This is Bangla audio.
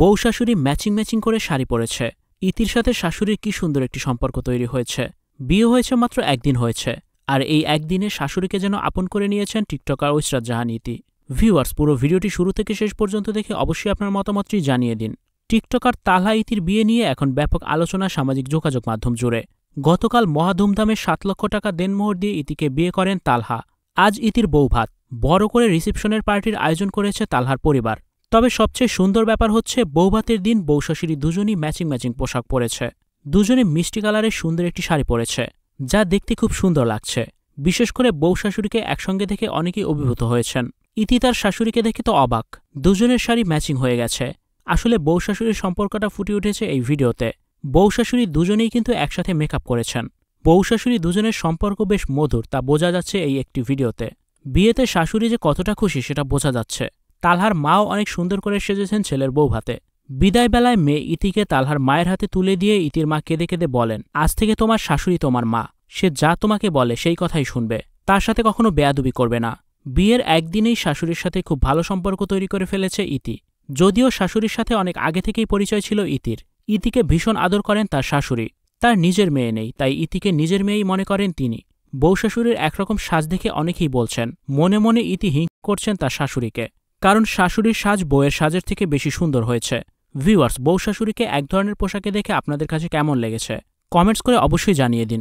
বউ শাশুড়ি ম্যাচিং ম্যাচিং করে শাড়ি পরেছে। ইতির সাথে শাশুড়ির কি সুন্দর একটি সম্পর্ক তৈরি হয়েছে। বিয়ে হয়েছে মাত্র একদিন হয়েছে, আর এই একদিনে শাশুড়িকে যেন আপন করে নিয়েছেন টিকটকার ঐশরাত জাহান ইতি। ভিউয়ার্স, পুরো ভিডিওটি শুরু থেকে শেষ পর্যন্ত দেখে অবশ্যই আপনার মতামতটি জানিয়ে দিন। টিকটকার তালহা ইতির বিয়ে নিয়ে এখন ব্যাপক আলোচনা সামাজিক যোগাযোগ মাধ্যম জুড়ে। গতকাল মহাধুমধামে ৭ লক্ষ টাকা দেনমোহর দিয়ে ইতিকে বিয়ে করেন তালহা। আজ ইতির বৌভাত, বড় করে রিসেপশনের পার্টির আয়োজন করেছে তালহার পরিবার। তবে সবচেয়ে সুন্দর ব্যাপার হচ্ছে বৌভাতের দিন বউ শাশুড়ি দুজনই ম্যাচিং ম্যাচিং পোশাক পরেছে। দুজনে মিষ্টি কালারের সুন্দর একটি শাড়ি পরেছে, যা দেখতে খুব সুন্দর লাগছে। বিশেষ করে বউ শাশুড়িকে একসঙ্গে দেখে অনেকেই অভিভূত হয়েছেন। ইতি তার শাশুড়িকে দেখে তো অবাক, দুজনের শাড়ি ম্যাচিং হয়ে গেছে। আসলে বউ শাশুড়ির সম্পর্কটা ফুটে উঠেছে এই ভিডিওতে। বউ শাশুড়ি দুজনেই কিন্তু একসাথে মেকআপ করেছেন। বউ শাশুড়ি দুজনের সম্পর্ক বেশ মধুর, তা বোঝা যাচ্ছে এই একটি ভিডিওতে। বিয়েতে শাশুড়ি যে কতটা খুশি সেটা বোঝা যাচ্ছে। তালহার মাও অনেক সুন্দর করে সেজেছেন ছেলের বৌভাতে। বিদায় বেলায় মেয়ে ইতিকে তালহার মায়ের হাতে তুলে দিয়ে ইতির মা কেঁদে কেঁদে বলেন, আজ থেকে তোমার শাশুড়ি তোমার মা, সে যা তোমাকে বলে সেই কথাই শুনবে, তার সাথে কখনো বেয়াদবি করবে না। বিয়ের একদিনেই শাশুড়ির সাথে খুব ভালো সম্পর্ক তৈরি করে ফেলেছে ইতি। যদিও শাশুড়ির সাথে অনেক আগে থেকেই পরিচয় ছিল ইতির। ইতিকে ভীষণ আদর করেন তার শাশুড়ি। তার নিজের মেয়ে নেই, তাই ইতিকে নিজের মেয়েই মনে করেন তিনি। বউ শাশুড়ির একরকম সাজ দেখে অনেকেই বলছেন, মনে মনে ইতি হিংসা করছেন তার শাশুড়িকে, কারণ শাশুড়ির সাজ বউয়ের সাজের থেকে বেশি সুন্দর হয়েছে। ভিউয়ার্স, বউ শাশুড়িকে এক ধরনের পোশাকে দেখে আপনাদের কাছে কেমন লেগেছে কমেন্টস করে অবশ্যই জানিয়ে দিন।